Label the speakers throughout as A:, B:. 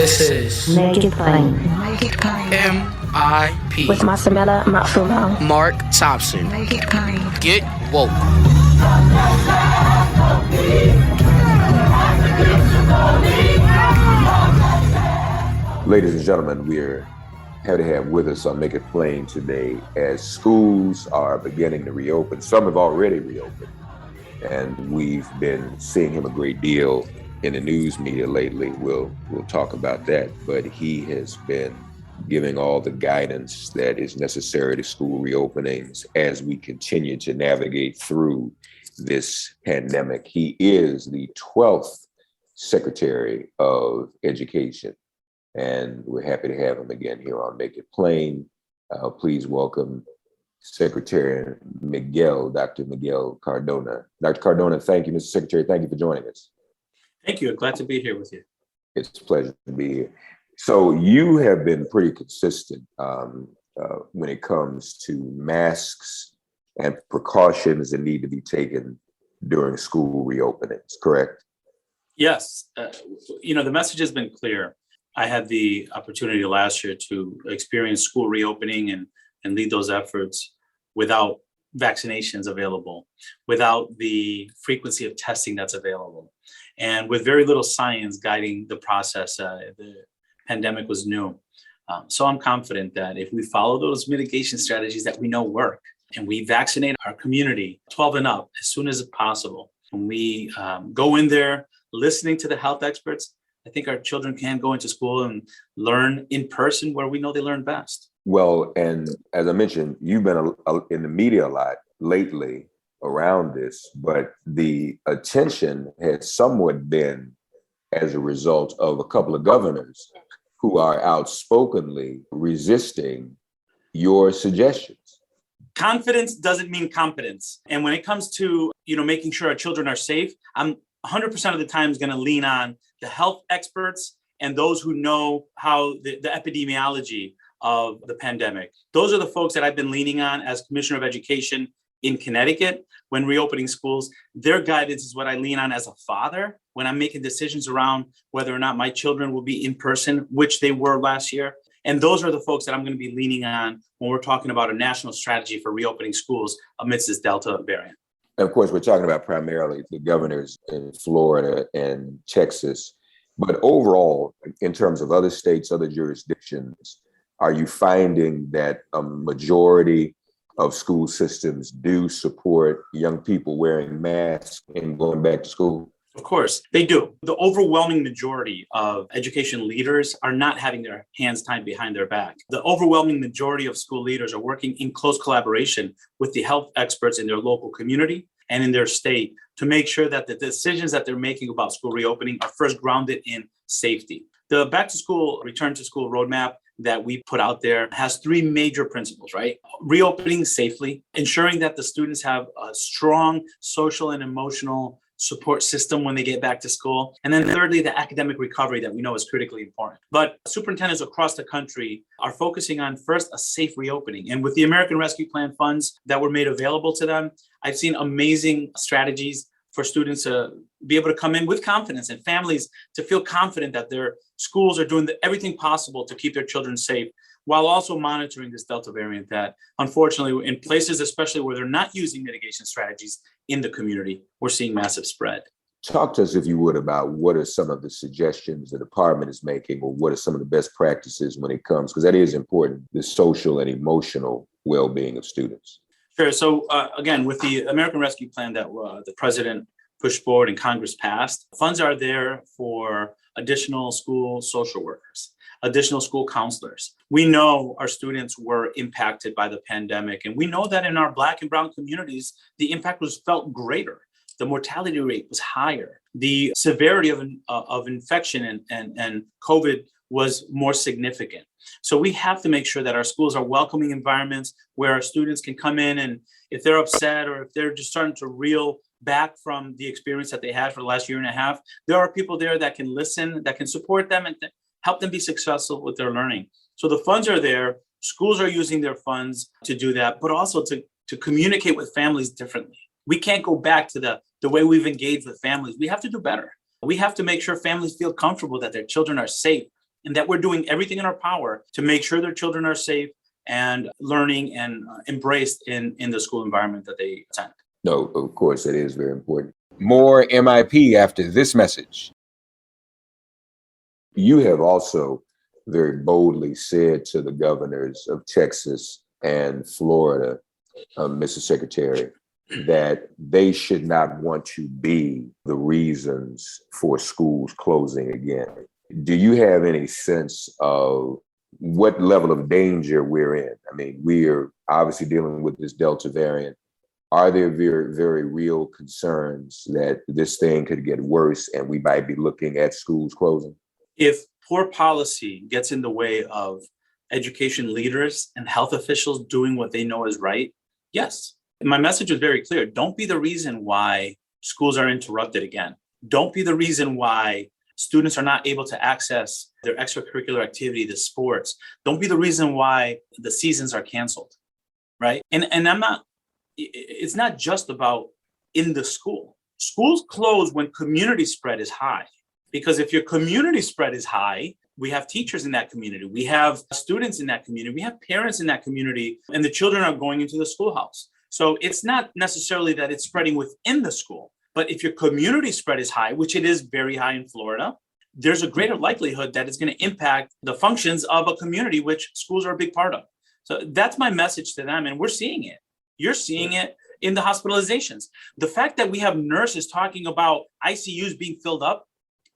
A: This is
B: Make It Plain.
C: Make It Plain.
A: MIP
B: With Masamela Matfumo.
A: Mark Thompson.
C: Make It Plain.
A: Get woke.
D: Ladies and gentlemen, we're happy to have with us on Make It Plain today as schools are beginning to reopen. Some have already reopened, and we've been seeing him a great deal in the news media lately. We'll talk about that, but he has been giving all the guidance that is necessary to school reopenings as we continue to navigate through this pandemic. He is the 12th Secretary of Education, and we're happy to have him again here on Make It Plain. Please welcome Secretary Dr. Miguel Cardona. Dr. Cardona, thank you, Mr. Secretary. Thank you for joining us.
E: Thank you. Glad to be here with you.
D: It's a pleasure to be here. So you have been pretty consistent when it comes to masks and precautions that need to be taken during school reopenings, correct?
E: Yes. The message has been clear. I had the opportunity last year to experience school reopening and lead those efforts without vaccinations available, without the frequency of testing that's available, and with very little science guiding the process. The pandemic was new. So I'm confident that if we follow those mitigation strategies that we know work, and we vaccinate our community 12 and up as soon as possible, and we go in there listening to the health experts, I think our children can go into school and learn in person where we know they learn best.
D: Well, and as I mentioned, you've been in the media a lot lately around this, but the attention has somewhat been as a result of a couple of governors who are outspokenly resisting your suggestions.
E: Confidence doesn't mean competence. And when it comes to, making sure our children are safe, I'm 100% of the time is going to lean on the health experts and those who know how the epidemiology of the pandemic. Those are the folks that I've been leaning on as Commissioner of Education in Connecticut when reopening schools. Their guidance is what I lean on as a father when I'm making decisions around whether or not my children will be in person, which they were last year. And those are the folks that I'm going to be leaning on when we're talking about a national strategy for reopening schools amidst this Delta variant.
D: And of course, we're talking about primarily the governors in Florida and Texas. But overall, in terms of other states, other jurisdictions, are you finding that a majority of school systems do support young people wearing masks and going back to school?
E: Of course, they do. The overwhelming majority of education leaders are not having their hands tied behind their back. The overwhelming majority of school leaders are working in close collaboration with the health experts in their local community and in their state to make sure that the decisions that they're making about school reopening are first grounded in safety. The back to school, return to school roadmap that we put out there has three major principles, right? Reopening safely, ensuring that the students have a strong social and emotional support system when they get back to school. And then thirdly, the academic recovery that we know is critically important. But superintendents across the country are focusing on first a safe reopening. And with the American Rescue Plan funds that were made available to them, I've seen amazing strategies for students to be able to come in with confidence and families to feel confident that their schools are doing everything possible to keep their children safe, while also monitoring this Delta variant that, unfortunately, in places, especially where they're not using mitigation strategies in the community, we're seeing massive spread.
D: Talk to us, if you would, about what are some of the suggestions the department is making, or what are some of the best practices when it comes, because that is important, the social and emotional well-being of students.
E: Sure. So again, with the American Rescue Plan that the president pushed forward and Congress passed, funds are there for additional school social workers, additional school counselors. We know our students were impacted by the pandemic, and we know that in our Black and Brown communities, the impact was felt greater. The mortality rate was higher. The severity of infection and COVID was more significant. So we have to make sure that our schools are welcoming environments where our students can come in, and if they're upset or if they're just starting to reel back from the experience that they had for the last year and a half, there are people there that can listen, that can support them and help them be successful with their learning. So the funds are there. Schools are using their funds to do that, but also to communicate with families differently. We can't go back to the way we've engaged with families. We have to do better. We have to make sure families feel comfortable that their children are safe and that we're doing everything in our power to make sure their children are safe and learning and embraced in the school environment that they attend.
D: No, of course, it is very important. More MIP after this message. You have also very boldly said to the governors of Texas and Florida, Mr. Secretary, that they should not want to be the reasons for schools closing again. Do you have any sense of what level of danger we're in? I mean, we are obviously dealing with this Delta variant. Are there very, very real concerns that this thing could get worse and we might be looking at schools closing?
E: If poor policy gets in the way of education leaders and health officials doing what they know is right, yes. My message was very clear. Don't be the reason why schools are interrupted again. Don't be the reason why students are not able to access their extracurricular activity, the sports. Don't be the reason why the seasons are canceled, right? And it's not just about in the school. Schools close when community spread is high. Because if your community spread is high, we have teachers in that community, we have students in that community, we have parents in that community, and the children are going into the schoolhouse. So it's not necessarily that it's spreading within the school, but if your community spread is high, which it is very high in Florida, there's a greater likelihood that it's going to impact the functions of a community, which schools are a big part of. So that's my message to them. And we're seeing it. You're seeing it in the hospitalizations. The fact that we have nurses talking about ICUs being filled up,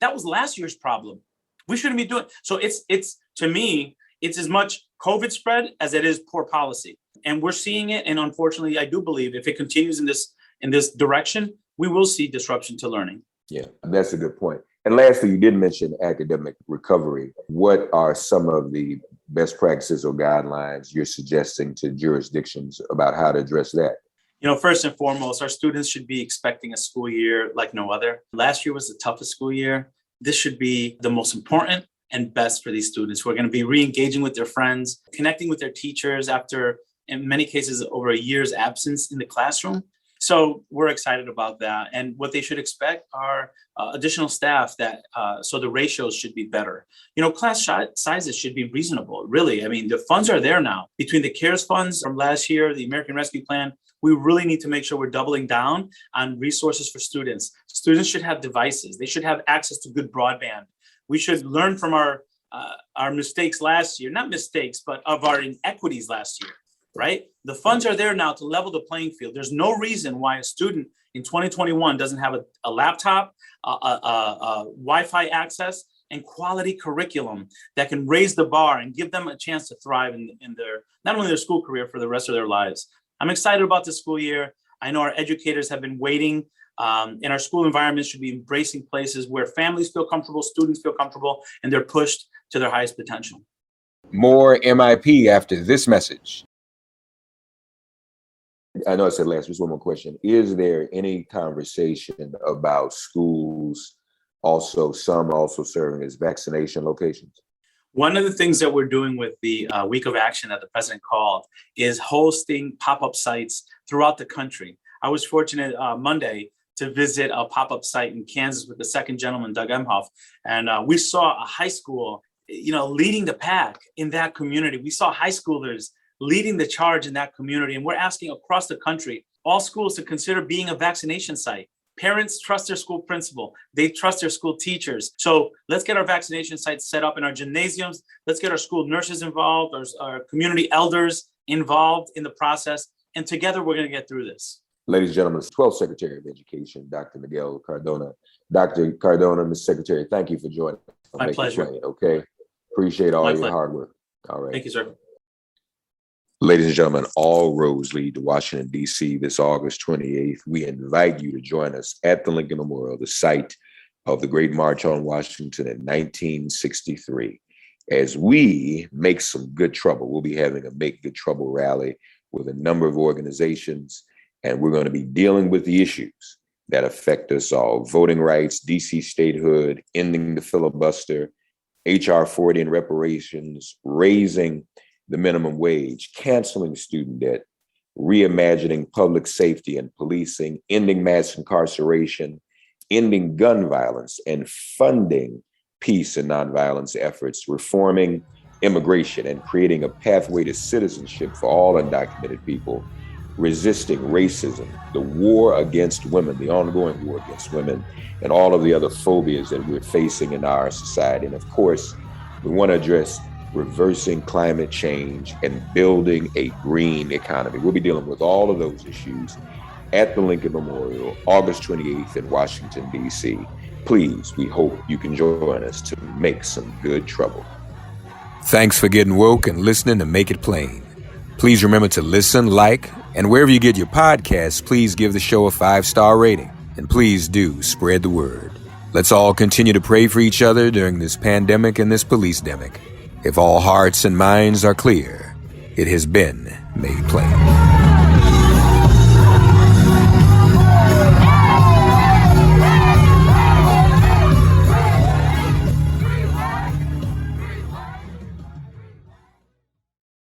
E: that was last year's problem. We shouldn't be doing. So it's to me, it's as much COVID spread as it is poor policy. And we're seeing it. And unfortunately, I do believe if it continues in this direction, we will see disruption to learning.
D: Yeah, that's a good point. And lastly, you did mention academic recovery. What are some of the best practices or guidelines you're suggesting to jurisdictions about how to address that?
E: You know, first and foremost, our students should be expecting a school year like no other. Last year was the toughest school year. This should be the most important and best for these students who are going to be re-engaging with their friends, connecting with their teachers after, in many cases, over a year's absence in the classroom. So we're excited about that. And what they should expect are additional staff so the ratios should be better. You know, class sizes should be reasonable, really. I mean, the funds are there now. Between the CARES funds from last year, the American Rescue Plan, we really need to make sure we're doubling down on resources for students. Students should have devices. They should have access to good broadband. We should learn from our mistakes last year, not mistakes, but of our inequities last year, right? The funds are there now to level the playing field. There's no reason why a student in 2021 doesn't have a laptop, Wi-Fi access, and quality curriculum that can raise the bar and give them a chance to thrive in their, not only their school career, for the rest of their lives. I'm excited about this school year. I know our educators have been waiting, and our school environments should be embracing places where families feel comfortable, students feel comfortable, and they're pushed to their highest potential.
D: More MIP after this message. I know I said last, just one more question. Is there any conversation about schools some also serving as vaccination locations?
E: One of the things that we're doing with the week of action that the president called is hosting pop-up sites throughout the country. I was fortunate Monday to visit a pop-up site in Kansas with the second gentleman, Doug Emhoff. And we saw a high school, leading the pack in that community. We saw high schoolers leading the charge in that community. And we're asking across the country, all schools to consider being a vaccination site. Parents trust their school principal. They trust their school teachers. So let's get our vaccination sites set up in our gymnasiums. Let's get our school nurses involved, our community elders involved in the process. And together we're going to get through this.
D: Ladies and gentlemen, the 12th Secretary of Education, Dr. Miguel Cardona. Dr. Cardona, Mr. Secretary, thank you for joining us.
E: My pleasure.
D: Okay. Appreciate all
E: My
D: your
E: pleasure.
D: hard work. All right.
E: Thank you, sir.
D: Ladies and gentlemen, all roads lead to Washington, D.C. this August 28th. We invite you to join us at the Lincoln Memorial, the site of the Great March on Washington in 1963. As we make some good trouble, we'll be having a Make Good Trouble rally with a number of organizations, and we're going to be dealing with the issues that affect us all: voting rights, D.C. statehood, ending the filibuster, H.R. 40 and reparations, raising the minimum wage, canceling student debt, reimagining public safety and policing, ending mass incarceration, ending gun violence, and funding peace and nonviolence efforts, reforming immigration and creating a pathway to citizenship for all undocumented people, resisting racism, the war against women, the ongoing war against women, and all of the other phobias that we're facing in our society. And of course, we want to address reversing climate change and building a green economy. We'll be dealing with all of those issues at the Lincoln Memorial, August 28th in Washington, D.C. Please, we hope you can join us to make some good trouble.
C: Thanks for getting woke and listening to Make It Plain. Please remember to listen, like, and wherever you get your podcasts, please give the show a 5-star rating. And please do spread the word. Let's all continue to pray for each other during this pandemic and this police-demic. If all hearts and minds are clear, it has been made plain.